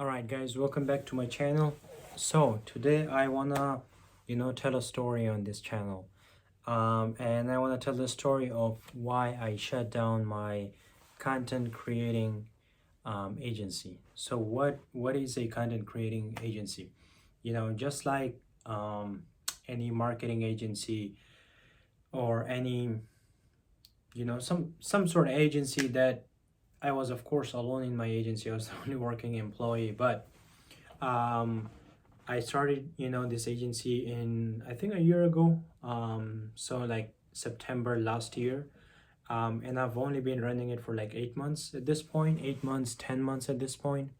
Alright guys, welcome back to my channel. So today I wanna tell a story on this channel, and I want to tell the story of why I shut down my content creating agency. So what is a content creating agency? Just like any marketing agency or any some sort of agency that I was, of course, alone in my agency. I was the only working employee, but um, I started, this agency in, I think, a year ago. So like September last year. And I've only been running it for like 8 months at this point, 8 months, 10 months at this point.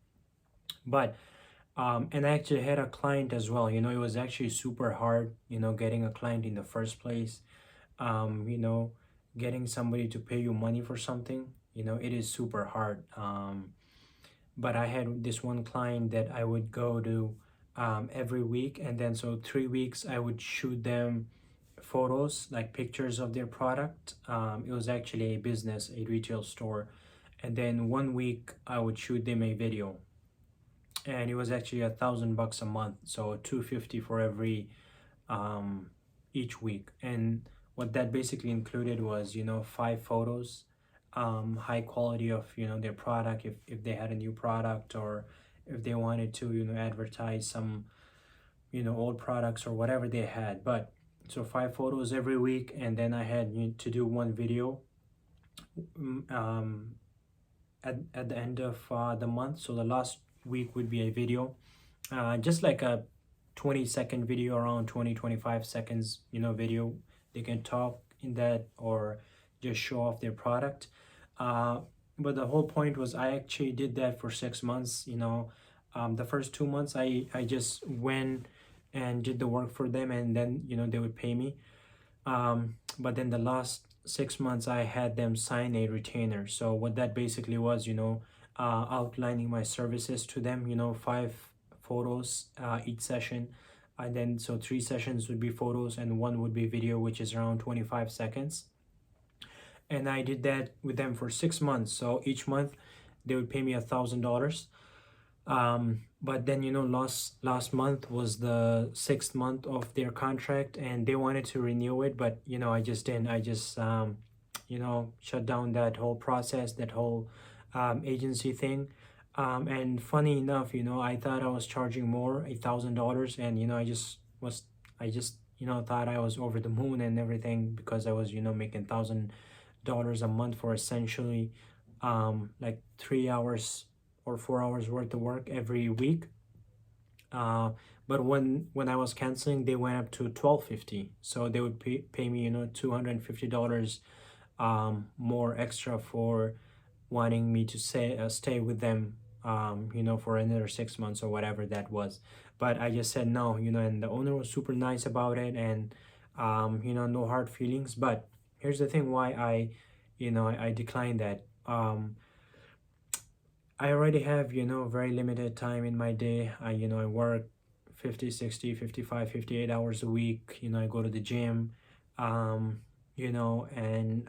But and I actually had a client as well. It was actually super hard, getting a client in the first place. Um, you know, Getting somebody to pay you money for something, it is super hard. But I had this one client that I would go to every week, and then so 3 weeks I would shoot them photos, like pictures of their product. It was actually a business, a retail store, and then one week I would shoot them a video, and it was actually $1,000 a month, so 250 for every each week. And what that basically included was 5 photos, high quality of their product, if they had a new product, or if they wanted to advertise some old products or whatever they had. But so 5 photos every week, and then I had to do one video um, at the end of the month. So the last week would be a video, just like a 20-second video, around 20-25 seconds video. They can talk in that or just show off their product. But the whole point was I actually did that for 6 months. The first 2 months I just went and did the work for them, and then they would pay me. But then the last 6 months I had them sign a retainer. So what that basically was, outlining my services to them, 5 photos each session. And then so 3 sessions would be photos and one would be video, which is around 25 seconds. And I did that with them for 6 months. So each month they would pay me $1,000. But then last month was the 6th month of their contract, and they wanted to renew it, but I just didn't. I just shut down that whole process, that whole agency thing. And funny enough, I thought I was charging more, $1,000, and I just thought I was over the moon and everything, because I was making $1,000 a month for essentially like 3 hours or 4 hours worth of work every week. But when I was canceling, they went up to $1,250. So they would pay me $250 more extra for wanting me to stay with them for another 6 months or whatever that was. But I just said no, and the owner was super nice about it, and no hard feelings. But here's the thing why I declined that. I already have very limited time in my day. I work 50, 60, 55, 58 hours a week. I go to the gym, and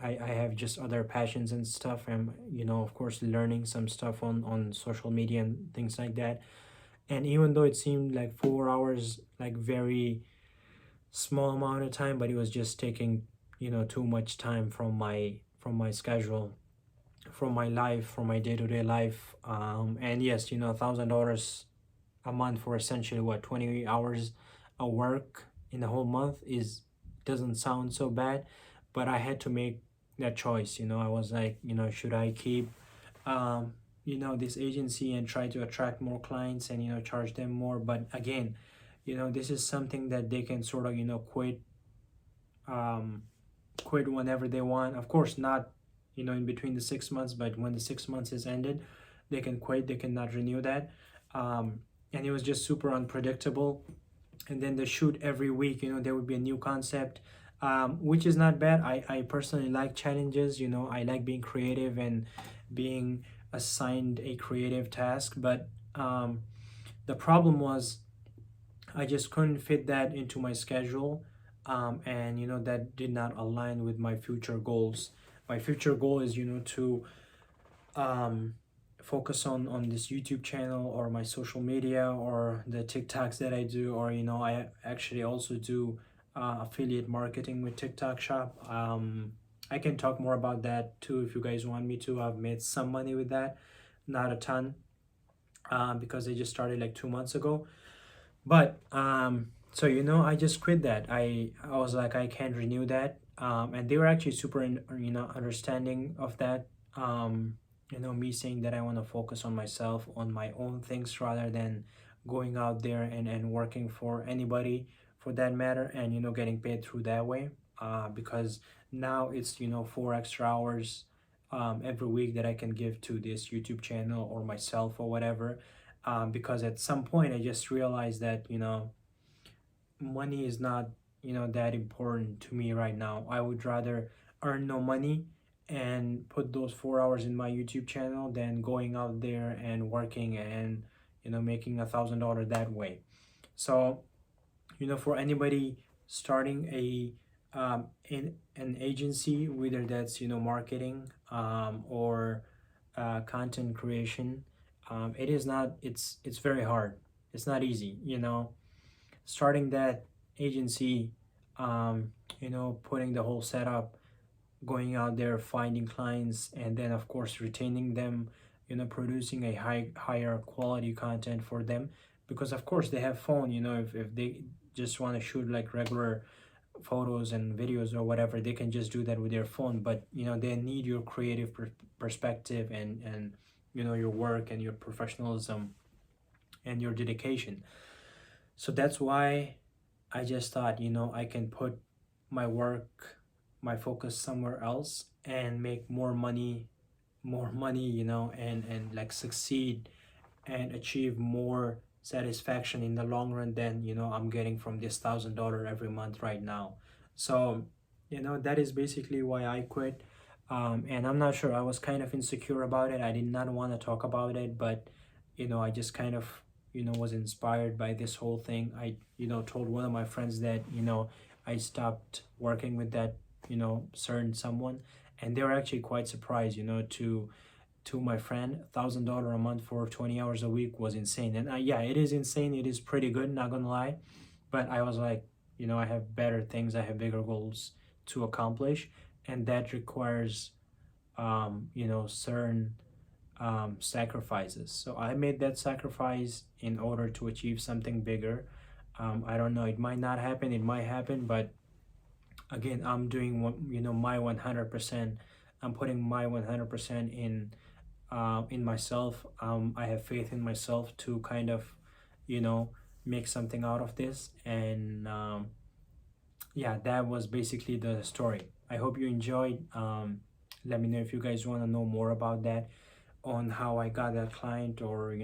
I have just other passions and stuff. And of course, learning some stuff on social media and things like that. And even though it seemed like 4 hours, like very small amount of time, but it was just taking too much time from my schedule, from my life, from my day-to-day life. And yes, $1,000 a month for essentially what, 20 hours of work in the whole month doesn't sound so bad. But I had to make that choice. I was like, should I keep this agency and try to attract more clients and charge them more? But again, this is something that they can sort of quit whenever they want. Of course, not in between the 6 months, but when the 6 months is ended, they can quit. They cannot renew that. And it was just super unpredictable. And then the shoot every week, there would be a new concept, which is not bad. I personally like challenges. I like being creative and being assigned a creative task. But the problem was I just couldn't fit that into my schedule. And that did not align with my future goals. My future goal is to focus on this YouTube channel or my social media or the TikToks that I do, or I actually also do affiliate marketing with TikTok shop. I can talk more about that too if you guys want me to. I've made some money with that, not a ton, because I just started like 2 months ago. But so I just quit that. I was like, I can't renew that. And they were actually super understanding of that. Me saying that I want to focus on myself, on my own things, rather than going out there and working for anybody for that matter, and getting paid through that way. Because now it's 4 extra hours every week that I can give to this YouTube channel or myself or whatever. Because at some point I just realized that money is not that important to me right now. I would rather earn no money and put those 4 hours in my YouTube channel than going out there and working and making $1,000 that way. So for anybody starting in an agency, whether that's marketing or content creation, it is not, it's very hard. It's not easy, starting that agency, putting the whole setup, going out there, finding clients, and then of course retaining them, producing a higher quality content for them, because of course they have phone. If they just want to shoot like regular photos and videos or whatever, they can just do that with their phone. But they need your creative perspective and your work and your professionalism and your dedication. So that's why I just thought I can put my work, my focus somewhere else and make more money, and like succeed and achieve more satisfaction in the long run than I'm getting from this $1,000 every month right now. So that is basically why I quit. And I'm not sure, I was kind of insecure about it. I did not want to talk about it, but I just kind of was inspired by this whole thing. I told one of my friends that I stopped working with that certain someone, and they were actually quite surprised. To my friend, $1,000 a month for 20 hours a week was insane. And yeah, it is insane. It is pretty good, not gonna lie. But I was like, I have better things, I have bigger goals to accomplish, and that requires certain sacrifices. So I made that sacrifice in order to achieve something bigger. I don't know, it might not happen, it might happen, but again, I'm doing my 100%. I'm putting my 100% in myself. I have faith in myself to kind of make something out of this. And yeah, that was basically the story. I hope you enjoyed. Let me know if you guys want to know more about that, on how I got that client, or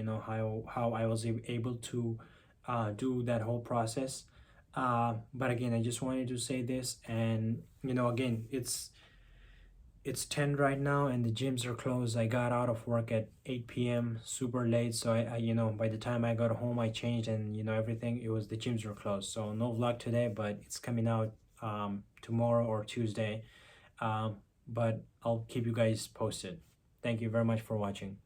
how I was able to do that whole process. But again, I just wanted to say this. And again, it's 10 right now and the gyms are closed. I got out of work at 8 p.m. super late, so I by the time I got home I changed, and everything, the gyms were closed. So no vlog today, but it's coming out tomorrow or Tuesday. But I'll keep you guys posted. Thank you very much for watching.